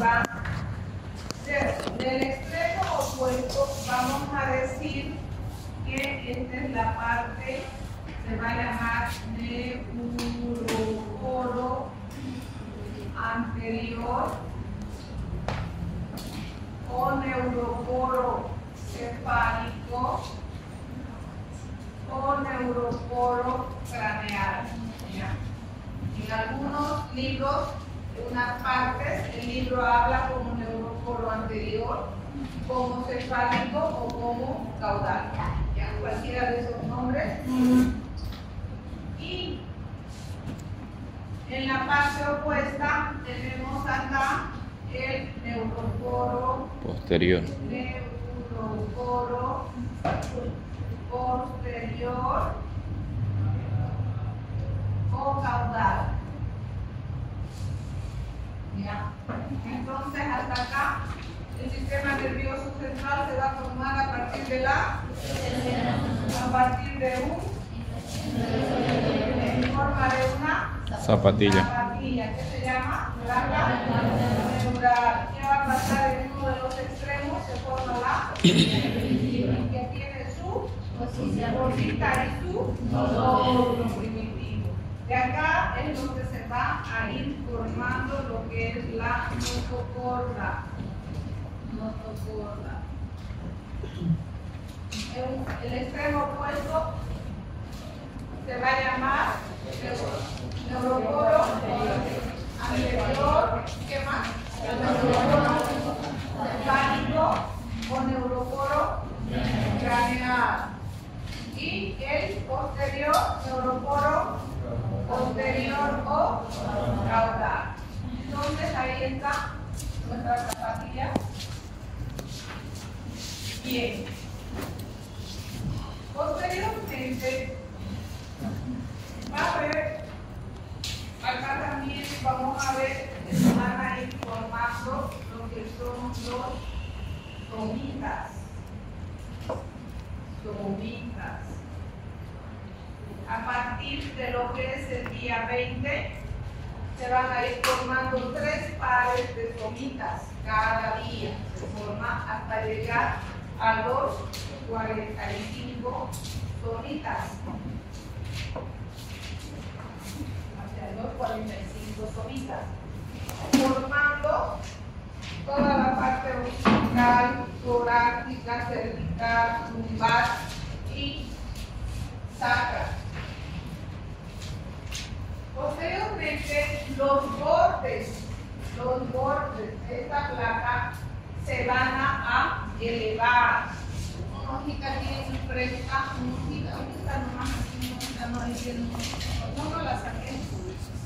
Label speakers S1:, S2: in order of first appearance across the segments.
S1: va del extremo opuesto. Vamos a decir que esta es la parte, se va a llamar neuroporo anterior o neuroporo cefálico o neuroporo craneal. ¿Ya? En algunos libros, en unas partes, el libro habla como neuroporo anterior, como cefálico o como caudal. ¿Ya? Cualquiera de esos nombres. Y en la parte opuesta tenemos acá el neuroporo
S2: posterior.
S1: Neuroporo posterior o caudal. ¿Ya? Entonces hasta acá el sistema nervioso central se va a formar a partir de en forma de una
S2: zapatilla
S1: que se llama placa neural. ¿Qué va a pasar en uno de los extremos? Se forma la que tiene su bolsita y su nódulo primitivo. De acá es donde se va a ir formando lo que es la notocorda. El extremo opuesto se va a llamar neuroporo anterior, ¿qué más? Neuroporo cefálico o neuroporo craneal. Y el posterior, neuroporo posterior o caudal. Entonces ahí está nuestra zapatilla. Bien. Posteriormente va a ver, acá también vamos a ver que se van a ir formando lo que son los somitas. A partir de lo que es el día 20, se van a ir formando 3 pares de somitas cada día. Se forma hasta llegar a los 45 somitas. Hasta los 45 somitas. Formando toda la parte occipital, torácica, cervical, lumbar y sacra. Posteriormente, los bordes de esta placa se van a elevar. Una hojita tiene fresca, una hojita nomás aquí, una hojita no hay, no la saqué,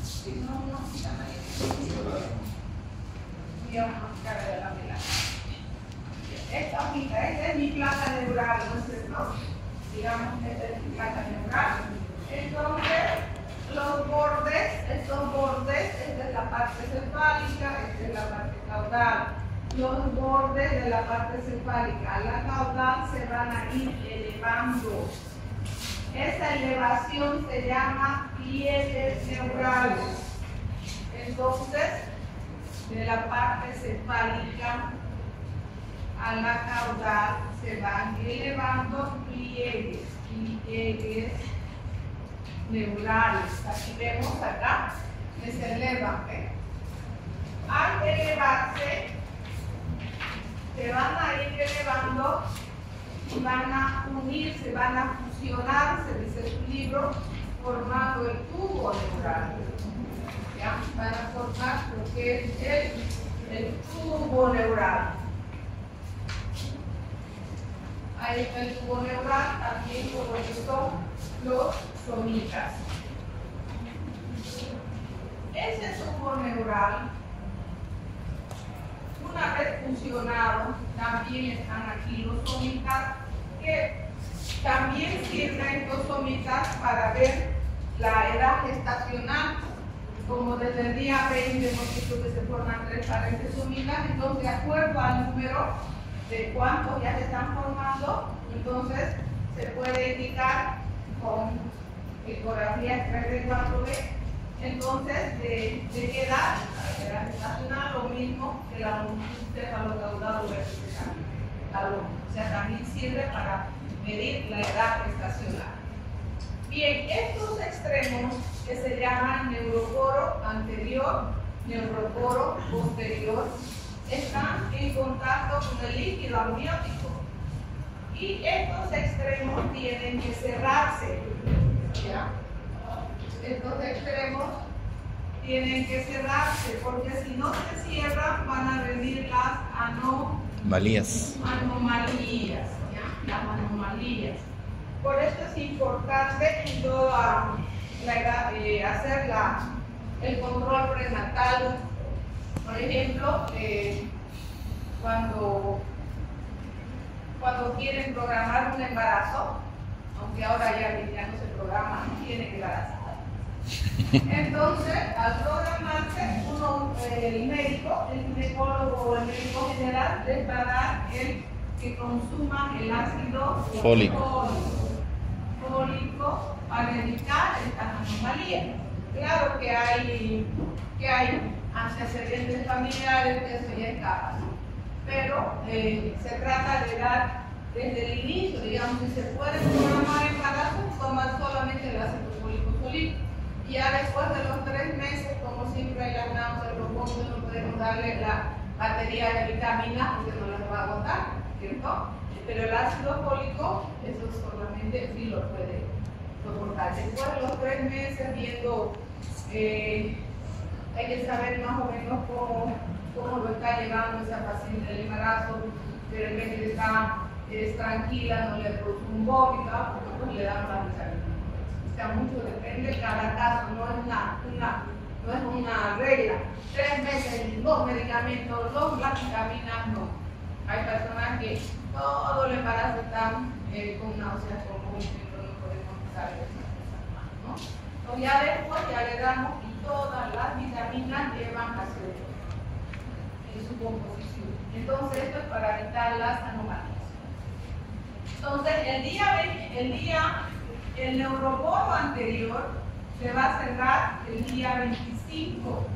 S1: sino una hojita no hay. Voy a buscar de la vela. Esta hojita, esta es mi placa neural, ¿no? Digamos, esta es mi placa neural. Entonces, los bordes, estos bordes, esta es la parte cefálica, esta es la parte caudal. Los bordes de la parte cefálica a la caudal se van a ir elevando. Esa elevación se llama pliegues neurales. Entonces, de la parte cefálica a la caudal se van elevando pliegues neurales. Aquí vemos acá que se elevan. Al elevarse, se van a ir elevando y van a unirse, van a fusionarse, dice su libro, formando el tubo neural. ¿Ya? Van a formar lo que es el tubo neural. Ahí está el tubo neural, también como lo que son los somitas. Ese tubo neural, una vez fusionado, también están aquí los somitas, que también sirven los somitas para ver la edad gestacional. Como desde el día 20 hemos visto que se forman 3 pares de somitas, entonces de acuerdo al número de cuántos ya se están formando, entonces se puede indicar con ecografía 3D, 4D, entonces de qué edad edad estacional, lo mismo que la longitud cefalocaudal vertical. O sea, también sirve para medir la edad estacional. Bien, estos extremos que se llaman neuroporo anterior, neuroporo posterior, están en contacto con el líquido amniótico. Y estos extremos tienen que cerrarse. ¿Ya? Estos extremos tienen que cerrarse, porque si no se cierran van a venir las anomalías. ¿Ya? Las anomalías. Por esto es importante en toda la edad hacer el control prenatal. Por ejemplo, cuando quieren programar un embarazo, aunque ahora ya no se programa, tiene que embarazar. Entonces, al programarse, el médico, el ginecólogo o el médico general les va a dar que consuman el ácido fólico para evitar estas anomalías. Claro que hay antecedentes familiares, que eso ya escapa, pero se trata de dar desde el inicio, digamos, si se puede programar embarazo, tomar solamente el ácido fólico solito. Y ya después de los 3 meses, como siempre hay las náuseas, los vómitos, no podemos darle la batería de vitaminas porque no las va a agotar, ¿cierto? Pero el ácido fólico, eso solamente sí lo puede soportar. Después de los 3 meses, viendo, hay que saber más o menos cómo lo está llevando esa paciente el embarazo. De repente está tranquila, no le produce un vómito, pues le dan la vitamina. O sea, mucho depende, cada caso, no es una regla. 3 meses, 2 medicamentos, 2 vitaminas, no. Hay personas que todo el embarazo están con náuseas, con vómitos, no podemos saber esas cosas más, ¿no? Entonces ya después ya le damos y todas las vitaminas llevan ácido en su composición. Entonces esto es para evitar las anomalías. Entonces el neuroporo anterior se va a cerrar el día 25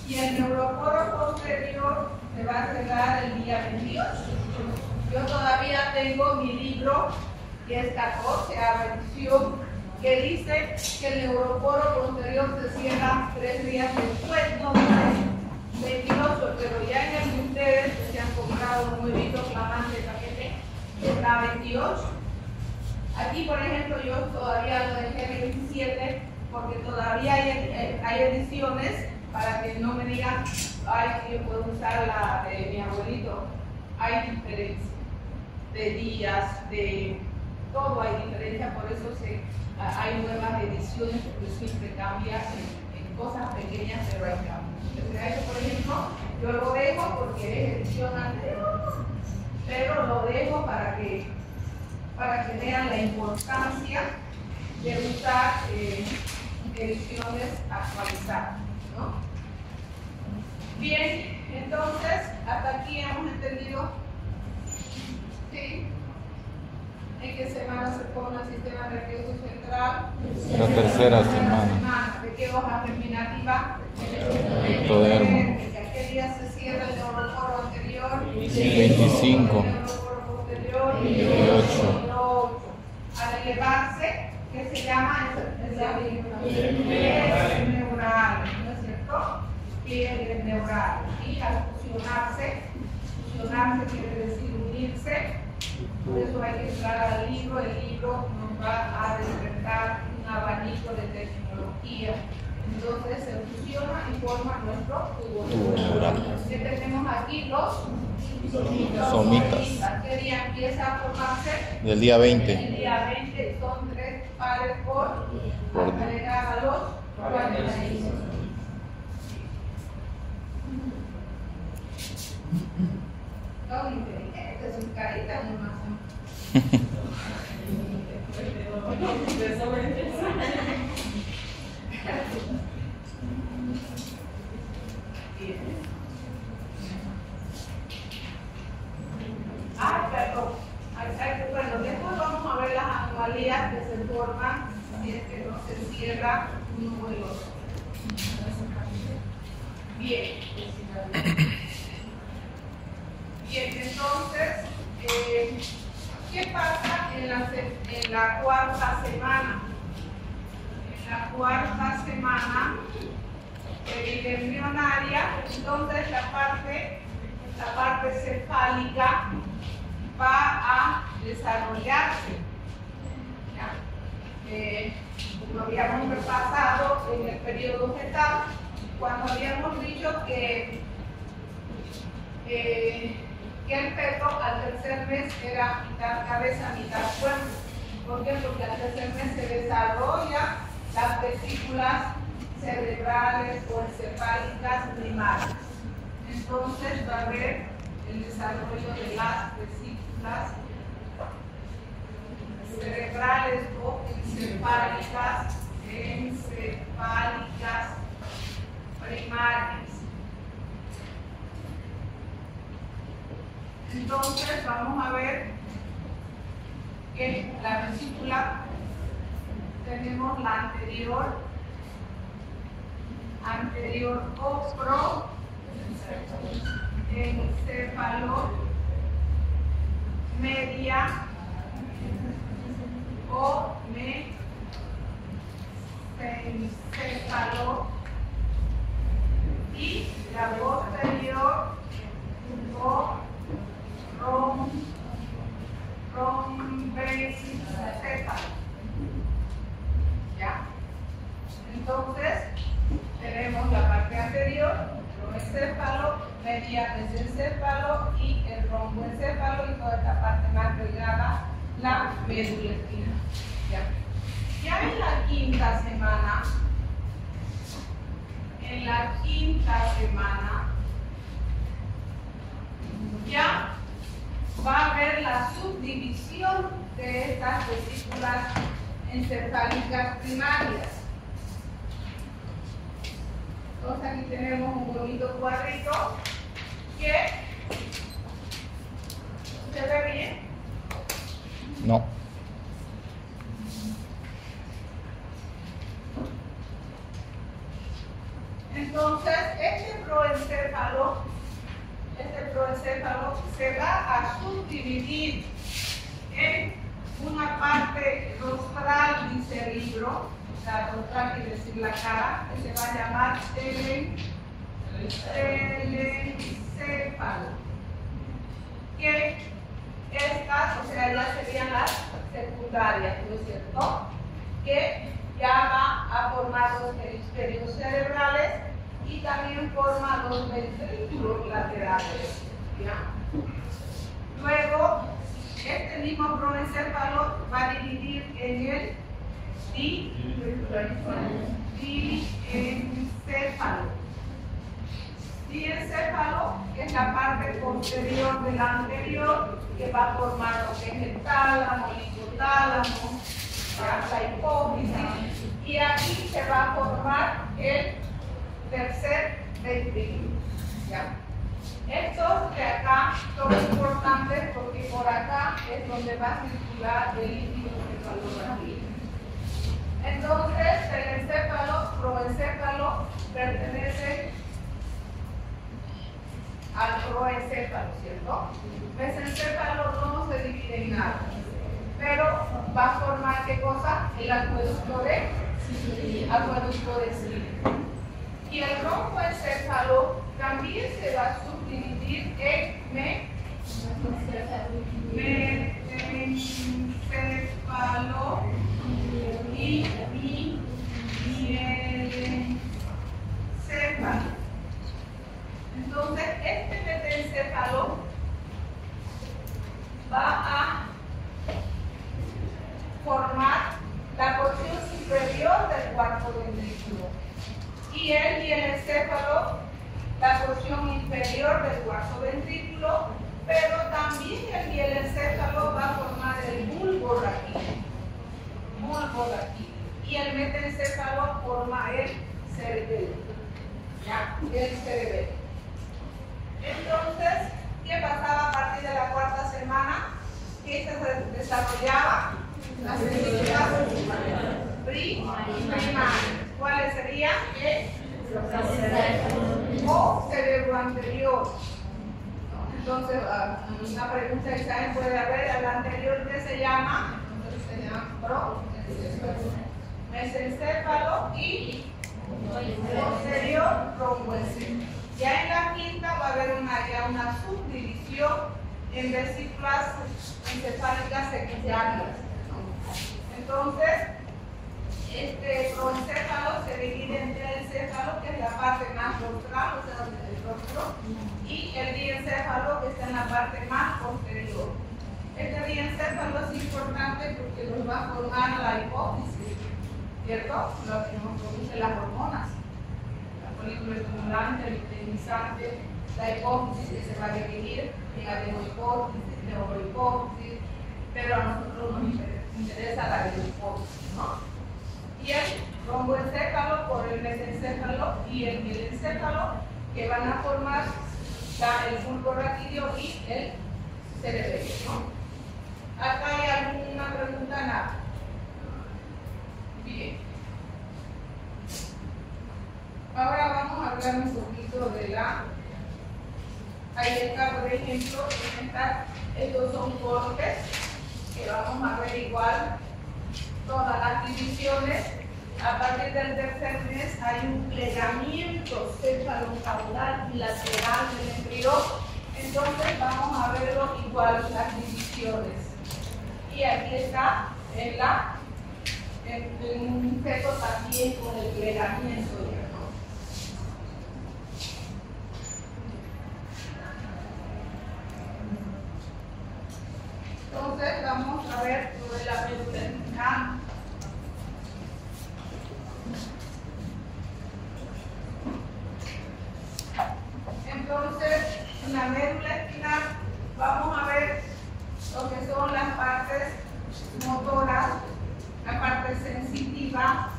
S1: y el neuroporo posterior se va a cerrar el día 28. Yo todavía tengo mi libro, que es 14ª edición, que dice que el neuroporo posterior se cierra 3 días después, no dice 28, pero ya en el de ustedes que se han comprado un nuevito flamante paquete, está 28. Aquí, por ejemplo, yo todavía lo dejé 27 porque todavía hay ediciones para que no me digan, ay, que yo puedo usar la de mi abuelito. Hay diferencia de días, de todo hay diferencia, por eso hay nuevas ediciones, porque siempre cambia en cosas pequeñas, pero hay cambios. Eso, por ejemplo, yo lo dejo porque es edición anterior, pero lo dejo para que vean la importancia de usar ediciones actualizadas, ¿no? Bien, entonces, hasta aquí hemos entendido, ¿sí? ¿En qué semana se pone el sistema nervioso central?
S2: La tercera semana.
S1: ¿De qué hoja terminativa?
S2: Ectodermo.
S1: ¿Qué día se cierra el neuroporo anterior?
S2: 25.
S1: El neuroporo posterior?
S2: 28.
S1: Al elevarse, ¿qué se llama? Es la pliegue neural, ¿no es cierto? Pliegue neural. Y al fusionarse quiere decir unirse. Por eso hay que entrar al libro. El libro nos va a despertar un abanico de tecnología. Entonces se fusiona y forma nuestro tubo neural. ¿Qué tenemos aquí? Los
S2: somitas.
S1: ¿Qué día empieza a formarse?
S2: Del día 20.
S1: El día 20 son 3 pares por agregar a los 41. Son inteligentes, sus caritas nomás. Bueno, después vamos a ver las anomalías que se forman si es que no se cierra uno o el otro. Bien, entonces, ¿qué pasa en la cuarta semana? En la cuarta semana embrionaria, entonces la parte cefálica va a desarrollarse. ¿Ya? Lo habíamos repasado en el periodo fetal, cuando habíamos dicho que el feto al tercer mes era mitad cabeza, mitad cuerpo. ¿Por qué? Porque al tercer mes se desarrolla las vesículas cerebrales o encefálicas primarias. Entonces va a haber el desarrollo de las vesículas cerebrales o encefálicas primarias. Entonces vamos a ver que la vesícula tenemos la anterior o proencéfalo, media o mesencéfalo y la posterior o rombencéfalo. ¿Ya? Entonces, tenemos la parte anterior, proencéfalo, media mesencéfalo y el romboencéfalo, y toda esta parte más delgada, la médula espinal. Ya en la quinta semana, ya va a haber la subdivisión de estas vesículas encefálicas primarias. Entonces aquí tenemos un bonito cuadrito que ¿se ve bien?
S2: No.
S1: Entonces este proencéfalo se va a subdividir en una parte rostral y cerebro. La rostral quiere decir la cara, que se va a llamar telencéfalo. Que estas, o sea, ya serían las secundarias, ¿no es cierto? Que ya va a formar dos hemisferios cerebrales y también forma dos ventrículos laterales. ¿Ya? Luego, este mismo proencéfalo va a dividir en el diencéfalo. Diencéfalo es la parte posterior del anterior, que va a formar lo que es el tálamo, el hipotálamo, la hipófisis, y aquí se va a formar el tercer ventrículo. ¿Ya? Estos de acá son importantes porque por acá es donde va a circular el líquido cefalorraquídeo. Entonces, el encéfalo, proencéfalo, pertenece al proencéfalo, ¿cierto? Mesencéfalo no se divide en nada, pero va a formar ¿qué cosa? El acueducto de Sirte. Y el romboencéfalo también se va a subdividir en mesencéfalo y mielencéfalo. Entonces, este metencéfalo va a formar la porción superior del cuarto ventrículo y el encéfalo la porción inferior del cuarto ventrículo, pero también el encéfalo va a formar el bulbo raquídeo. Y el metencéfalo forma el cerebelo. ¿Ya? El cerebelo. Entonces, ¿qué pasaba a partir de la cuarta semana? ¿Qué se desarrollaba? Las vesículas primarias. ¿Cuáles serían? O cerebroanterior. anterior. Entonces, una pregunta que también puede haber, al anterior que se llama, entonces se llama mesencéfalo y posterior tromboencéfalo. Ya en la quinta va a haber una subdivisión en vesículas encefálicas secundarias. Entonces, este proencéfalo se divide en telencéfalo, que es la parte más rostral, o sea, el rostro, y el diencéfalo, que está en la parte más posterior. Este diencéfalo es importante porque nos va a formar la hipófisis, ¿cierto? Lo que nos produce las hormonas, la folículo estimulante, el luteinizante, la hipófisis que se va a dividir en adenohipófisis, neurohipófisis, pero a nosotros nos interesa la adenohipófisis, ¿no? Y el tromboencéfalo por el mesencéfalo y el mielencéfalo, que van a formar el bulbo raquídeo y el cerebelo, ¿no? ¿Acá hay alguna pregunta? Nada. Bien. Ahora vamos a hablar un poquito de la... Ahí está, por ejemplo, estos son cortes que vamos a ver igual todas las divisiones. A partir del tercer mes hay un plegamiento cefalocaudal bilateral del embrión. Entonces vamos a verlo igual las divisiones. Y aquí está en un feto también con el plegamiento. Entonces vamos a ver lo de la médula espinal. Entonces, en la médula espinal vamos a ver lo que son las partes motoras, la parte sensitiva,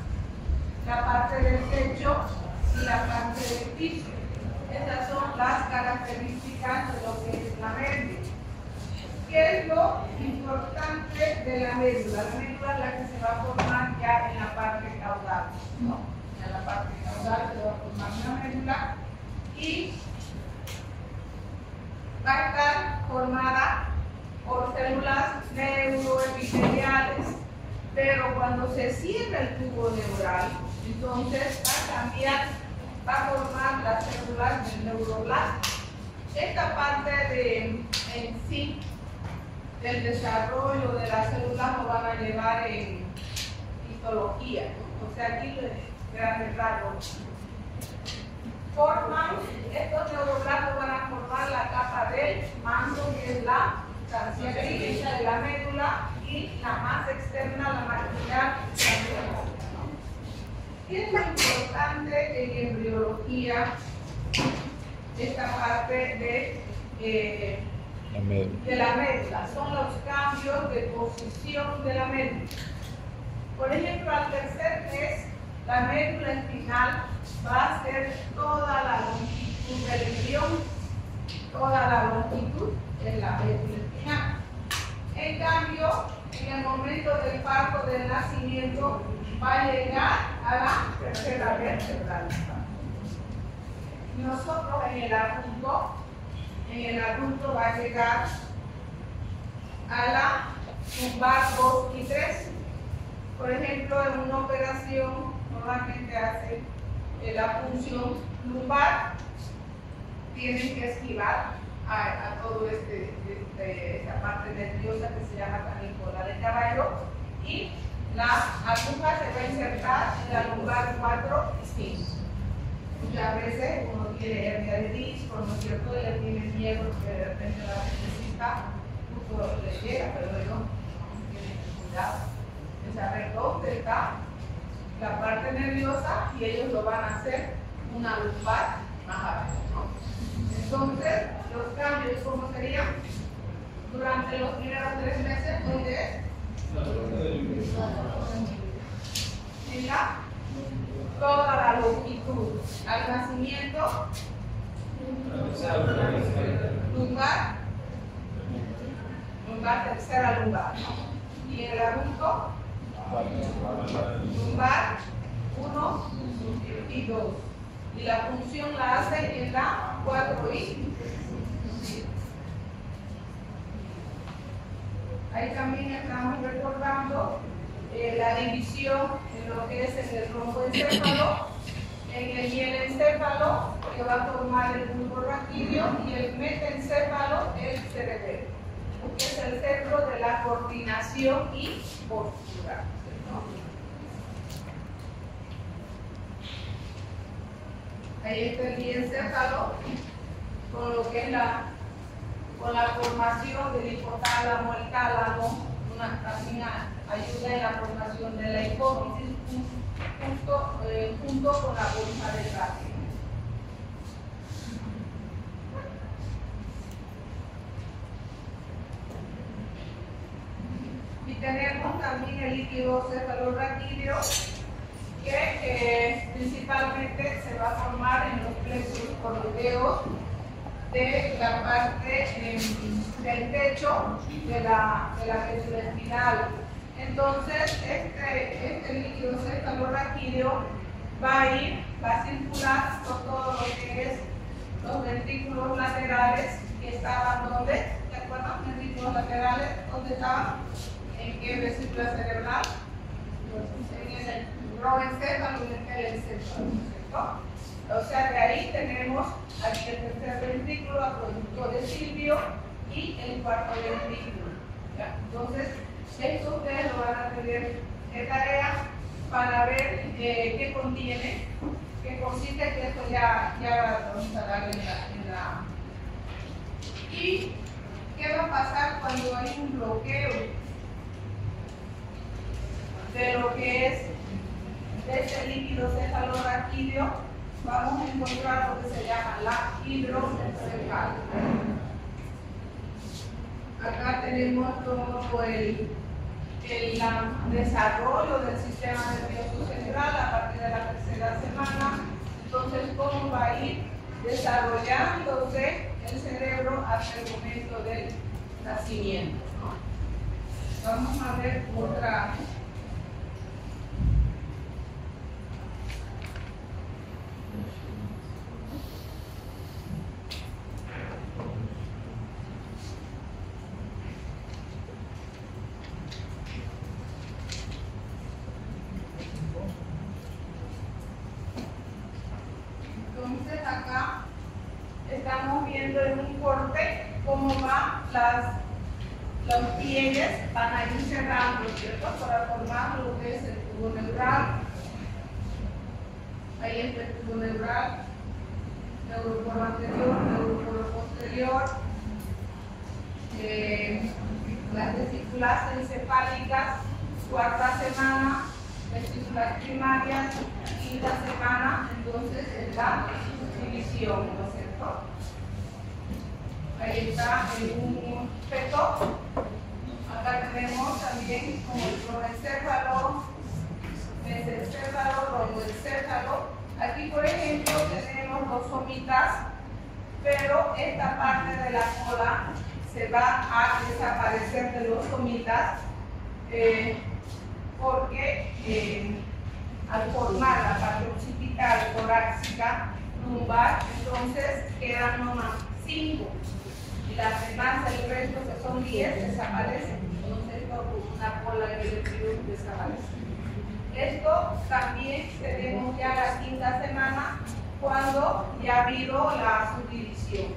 S1: la parte del pecho y la parte del piso. Esas son las características de lo que es la médula. ¿Qué es lo importante de la médula? La médula es la que se va a formar ya en la parte caudal, ¿no? En la parte caudal se va a formar una médula y va a estar formada por células neuroepiteliales, pero cuando se cierra el tubo neural, entonces va a formar las células del neuroblasto. Esta parte en sí del desarrollo de las células lo van a llevar en histología, ¿no? O sea, aquí grandes rasgos. Estos neuroblastos van a formar la capa del manto, que es la sustancia gris de la médula, y la más externa, la marginal, la médula. ¿Qué es lo importante en embriología? Esta parte de la médula son los cambios de posición de la médula. Por ejemplo, al tercer mes, la médula espinal va a ser toda la longitud del embrión, toda la longitud de la médula espinal. En cambio, en el momento del parto del nacimiento, va a llegar a la tercera vértebra. Nosotros en el adulto va a llegar a la lumbar 2 y 3. Por ejemplo, en una operación normalmente hace la punción lumbar, tienen que esquivar a todo esta parte nerviosa que se llama también cola de caballo, y la aguja se va a insertar en la lumbar 4 y 5. Muchas veces uno tiene hernia de disco, ¿no es cierto? Ella tiene miedo que de repente la necesita, justo le llega, pero no tiene cuidado de saber dónde está la parte nerviosa, y ellos lo van a hacer una lumbar más abajo, ¿no? Entonces, los cambios, ¿cómo serían? Durante los primeros 3 meses, ¿dónde es? En toda la longitud. Al nacimiento, lumbar, tercera lumbar, ¿no? Y en el adulto, lumbar 1 y 2. y la función la hace en la 4i. Ahí también estamos recordando la división en lo que es el romboencéfalo, en el mielencéfalo, que va a formar el bulbo raquídeo, y el metencéfalo, el cerebelo, que es el centro de la coordinación y postura. Ahí está el diencéfalo, con lo que es con la formación del hipotálamo, el tálamo, también ayuda en la formación de la hipófisis junto con la bolsa del ratio. Y tenemos también el líquido cefalorraquídeo, que principalmente se va a formar en los plexos coroideos de la parte del techo de la médula espinal. Entonces, este líquido cefalorraquídeo va a circular por todo lo que es los ventrículos laterales que estaban donde, ¿te acuerdas? Ventrículos laterales, ¿dónde estaban? ¿En qué vesícula cerebral? En el proencéfalo y en el encéfalo, ¿cierto? O sea, de ahí tenemos aquí el tercer ventrículo, producto de Silvio, y el cuarto ventrículo. ¿Ya? Entonces, esto ustedes lo van a tener de tarea para ver qué contiene, qué consiste, que esto ya vamos a dar en la. ¿Y qué va a pasar cuando hay un bloqueo de lo que es este líquido cefalorraquídeo? Vamos a encontrar lo que se llama la hidrocefalia. Acá tenemos todo el desarrollo del sistema nervioso central a partir de la tercera semana. Entonces, cómo va a ir desarrollándose el cerebro hasta el momento del nacimiento, ¿no? Vamos a ver otra. Entonces acá estamos viendo en un corte cómo van los pliegues, van a ir cerrando, ¿cierto? Para formar lo que es el tubo neural. Ahí está el tubo neural, neuroporo anterior, neuroporo posterior, las vesículas encefálicas, cuarta semana, vesículas primarias, quinta semana, entonces es la división, ¿no es cierto? Ahí está un feto. Acá tenemos también como el proencéfalo, mesencéfalo, romboencéfalo. Aquí, por ejemplo, tenemos dos somitas, pero esta parte de la cola se va a desaparecer de los somitas porque al formar la parte occipital, torácica, lumbar, entonces quedan nomás 5 y las demás, el resto que son 10, desaparecen. Entonces, por una cola que le pido desaparece. Esto también tenemos ya la quinta semana, cuando ya ha habido la subdivisión.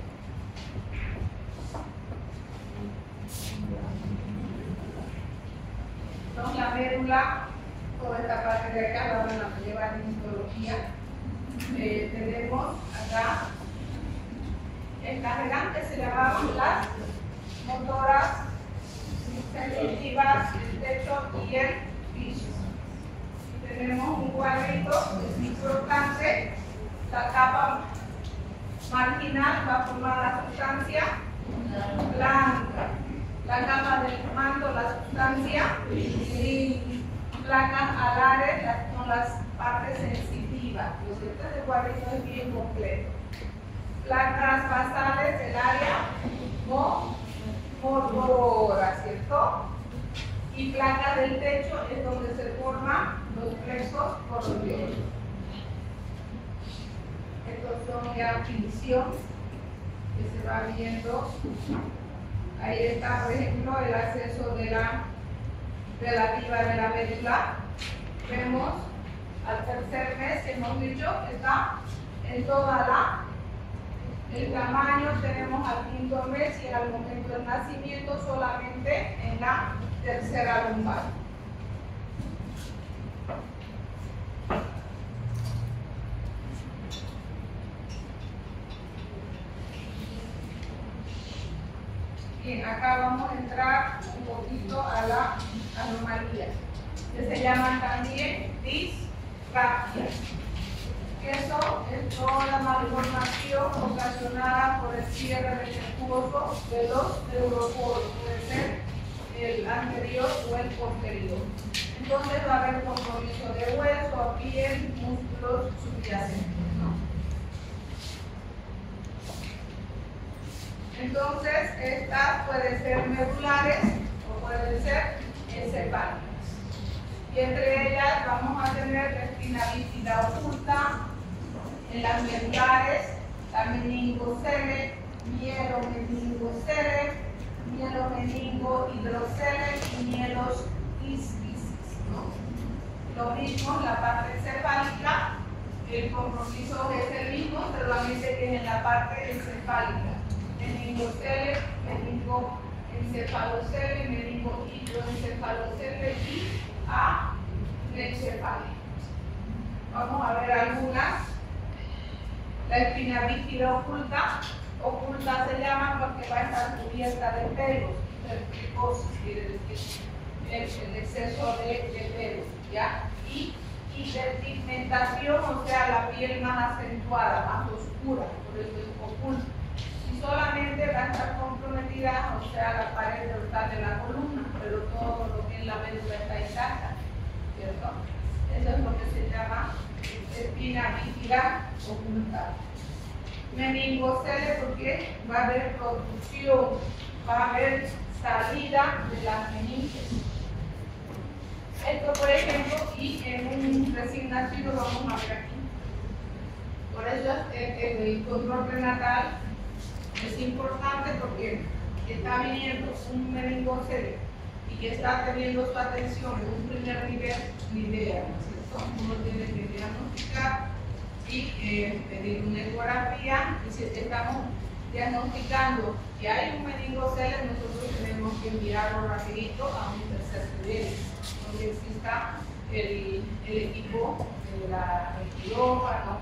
S1: Entonces, la médula, toda esta parte de acá la van a llevar en histología. Tenemos acá estas delante se llamaban las motoras sensitivas, el techo y el piso. Tenemos un cuadrito que es microcante, la capa marginal va a formar la sustancia blanca, la capa del manto la sustancia y placas alares son las partes sensitivas. Este cuadrito es bien completo. Placas basales del área motora, ¿cierto? Y placa del techo es donde se forman los plexos coroideos. Estos son ya fricción que se va viendo. Ahí está, por ejemplo, el acceso de la relativa de la médula. Vemos al tercer mes que hemos dicho que está en toda el tamaño. Tenemos al quinto mes y al momento del nacimiento solamente en la tercera lumbar. Bien, acá vamos a entrar un poquito a la anomalía, que se llaman también disraquias. Eso es toda la malformación ocasionada por el cierre defectuoso de los neuroporos, puede ser el anterior o el posterior. Entonces va a haber compromiso de hueso, piel, músculos subyacentes, ¿no? Entonces, estas pueden ser medulares o pueden ser encefálicas. Y entre ellas vamos a tener la espina bífida oculta, en las medulares, la meningocele, mielomeningocele, mielomeningohidrocele y mielos isquisis, ¿no? Lo mismo en la parte encefálica, el compromiso es el mismo, solamente que es en la parte encefálica. Meningocele, meningoencefalocele, meningohidroencefalocele y anencefálica. Vamos a ver algunas. La espina bífida oculta se llama porque va a estar cubierta de pelos, hipertricosis, quiere decir el exceso de pelos, ¿ya? Y hiperpigmentación, o sea, la piel más acentuada, más oscura, por eso es oculta. Solamente va a estar comprometida, o sea, la pared dorsal de la columna, pero todo lo que es la médula está intacta, ¿cierto? Eso es lo que se llama espina bífida oculta. Meningocele porque va a haber producción, va a haber salida de las meninges. Esto, por ejemplo, y en un recién nacido vamos a ver aquí. Por eso el control prenatal es importante porque está viniendo un meningocele y que está teniendo su atención en un primer nivel, ni idea, ¿cierto? Uno tiene que diagnosticar y pedir una ecografía, y si estamos diagnosticando que hay un meningocele, nosotros tenemos que enviarlo rapidito a un tercer nivel, donde exista el equipo el quirófano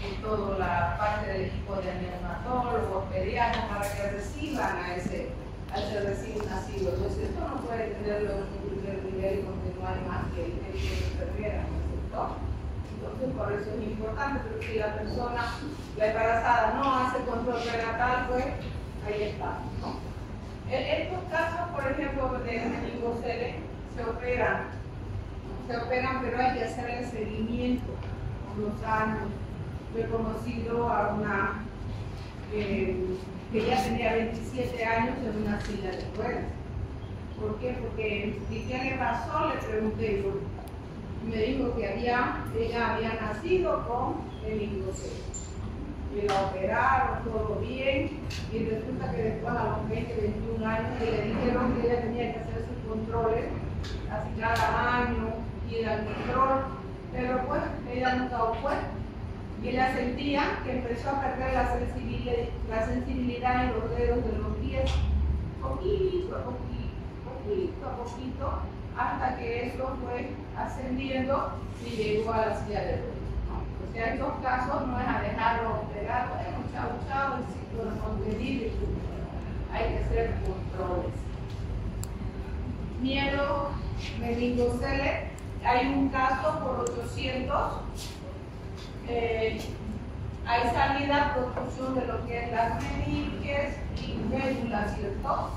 S1: y toda la parte del equipo de neonatólogos, pediatras, para que reciban a ese recién nacido. Entonces, esto no puede tenerlo en un primer nivel y continuar más que el médico de enfermera, ¿no es cierto? Entonces, por eso es importante, pero si la persona, la embarazada, no hace control prenatal, pues ahí está, ¿no? Estos casos, por ejemplo, de meningocele se operan, pero hay que hacer el seguimiento con los años. Yo he conocido a una que ya tenía 27 años en una silla de ruedas. ¿Por qué? Porque ¿y qué le pasó? Le pregunté yo. Me dijo que ella había nacido con meningocele. Y la operaron, todo bien, y resulta que después a los 20, 21 años le dijeron que ella tenía que hacer sus controles casi cada año, ir al control, pero pues ella nunca fue. Y ella sentía que empezó a perder la sensibilidad en los dedos de los pies, poquito a poquito, hasta que eso fue ascendiendo y llegó a la silla de ruedas. O sea, estos casos no es a dejarlo operar, bueno, chao, el ciclo no contenido, hay que hacer controles. Miedo, meningocele, hay un caso por 800. Hay salida, producción de lo que es las meninges y médula, ¿cierto?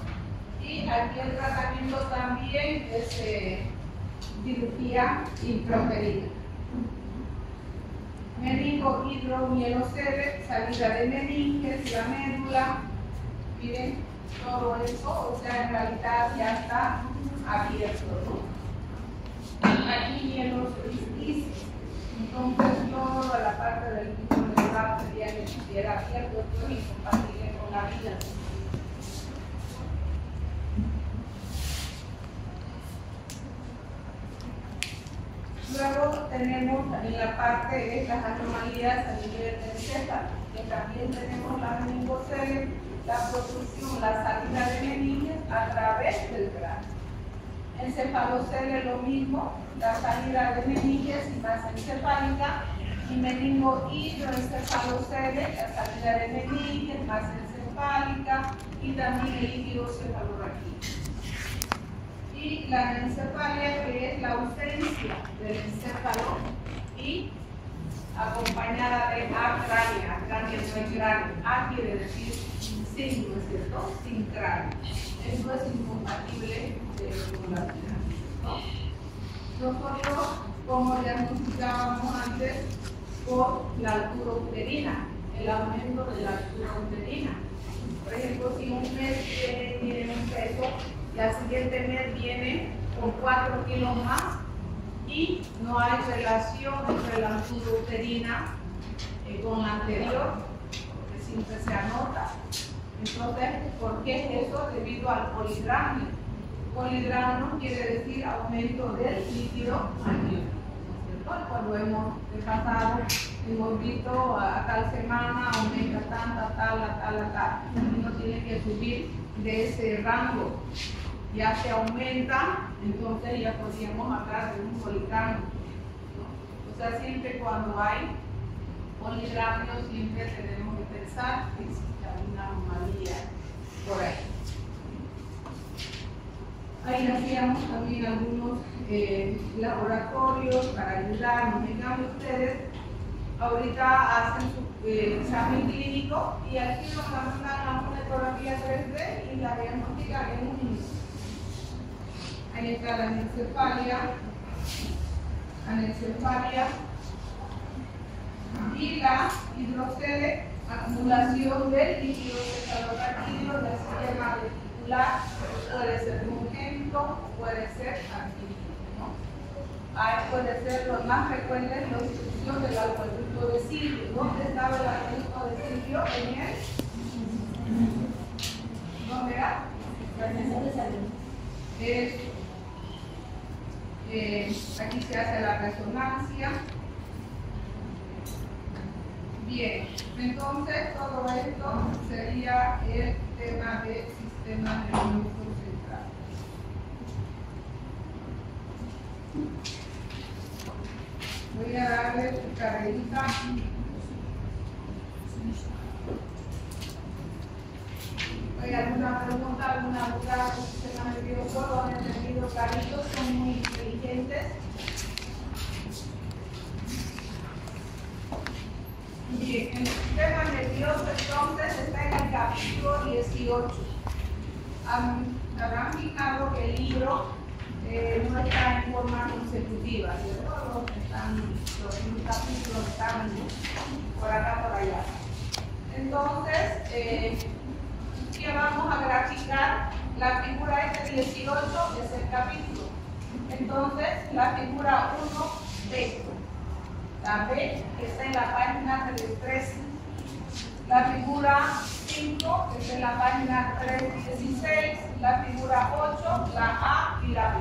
S1: Y aquí el tratamiento también es cirugía intrauterina. Meningohidromielocele, salida de meninges, la médula, miren, todo eso, o sea, en realidad ya está abierto, ¿no? Aquí mielos isquisis. Entonces, toda la parte del celular sería que estuviera abierto, esto es incompatible con la vida. Luego tenemos en la parte de las anomalías a nivel del encéfalo, que también tenemos la meningocele, la producción, la salida de meninges a través del cráneo. Encefalocele lo mismo, la salida de meninges y masa encefálica, y meningo hidroencefalocele, la salida de meninges, masa encefálica y también el líquido cefalorraquídeo. Y la anencefalia, que es la ausencia del encéfalo y acompañada de acrania. Acrania no es cráneo. A quiere decir sin, ¿no es cierto? Sin cráneo. Eso es incompatible con la vida, ¿no? Nosotros, como diagnosticábamos antes, por la altura uterina, el aumento de la altura uterina. Por ejemplo, si un mes tiene un peso, y al siguiente mes viene con 4 kilos más y no hay relación entre la altura uterina con la anterior, porque siempre se anota. Entonces, ¿por qué es eso? Debido al polidramio. Polidramio quiere decir aumento del líquido amniótico. Cuando hemos pasado, hemos visto a tal semana aumenta tanta, tal, y no tiene que subir de ese rango. Ya se aumenta, entonces ya podríamos hablar de un polidramio, ¿no? O sea, siempre cuando hay polidramio, siempre tenemos que pensar que existe alguna anomalía por ahí. Ahí hacíamos también algunos laboratorios para ayudarnos. En cambio, ustedes ahorita hacen su examen clínico y aquí nos mandan a una ecografía 3D y la diagnostican en un minuto. Ahí está la anencefalia y la hidrocele, acumulación del líquido cefalorraquídeo del sistema reticular, puede ser congénito, puede ser adquirido, ¿no? Ahí puede ser los más frecuentes la obstrucción del acueducto de Silvio. ¿Dónde estaba el acueducto de Silvio? En él. ¿Dónde era? Aquí se hace la resonancia. Bien, entonces todo esto sería el tema del sistema nervioso central. Voy a darle su carrerita. ¿Hay alguna pregunta, alguna duda del sistema nervioso? ¿Lo han entendido clarito? ¿Son muy inteligentes? Bien, el sistema nervioso entonces está en el capítulo 18. Habrán fijado que el libro no está en forma consecutiva, ¿cierto? Los capítulos están por acá, por allá. Entonces, que vamos a graficar la figura este 18 es el capítulo. Entonces, la figura 1B, la B que está en la página 13, la figura 5 que está en la página 316, la figura 8, la A y la B,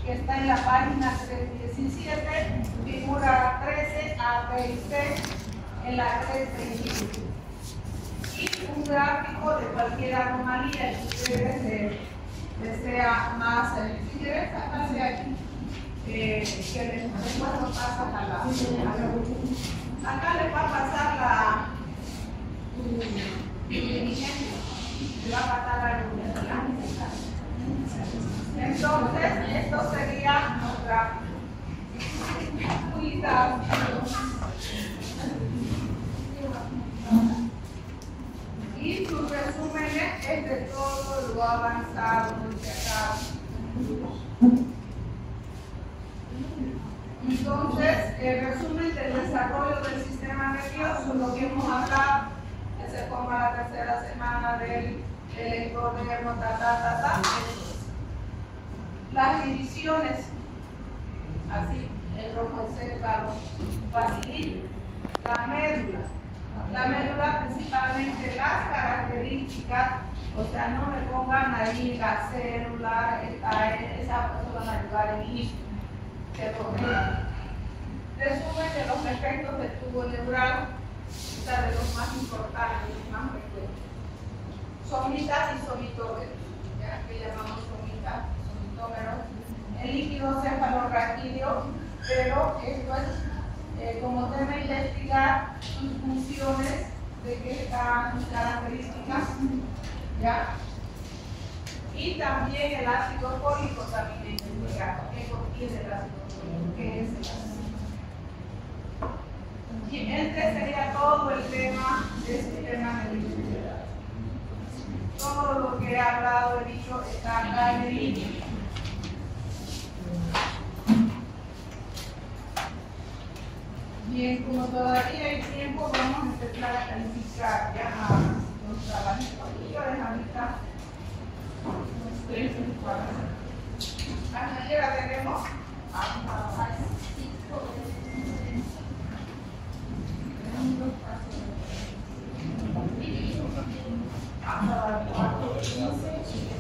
S1: que está en la página 317, figura 13, A, B y C en la 325. Y un gráfico de cualquier anomalía que ustedes desea más. Si quieren sacarse aquí, que después lo pasas a la. Acá les va a pasar la. Le va a pasar la universidad. Entonces, esto sería nuestra. Y su resumen es de todo lo avanzado, Entonces, el resumen del desarrollo del sistema nervioso, lo que hemos hablado, que se forma la tercera semana del ectodermo, Las divisiones, así, el rojo encéfalo, facilito, la médula, La médula, principalmente las características, o sea, no me pongan ahí la célula, esas cosas van a ayudar en esto. Resumen de los efectos del tubo neural, o sea, de los más importantes, los más frecuentes. Somitas y somitómeros, ya que llamamos somitas y somitómeros. El líquido cefalorraquídeo, pero esto es como tema investigar sus funciones, de qué están sus características, ¿ya? Y también el ácido fólico también investigar qué contiene el ácido fólico, qué es el ácido. Y este sería todo el tema de sistema nervioso. Todo lo que he hablado, he dicho, está acá en el libro. Bien, como todavía hay tiempo, vamos a empezar a calificar ya los trabajitos. Y yo les ahorita unos 3 o 4. Hasta ya tenemos. Hasta las 4:15.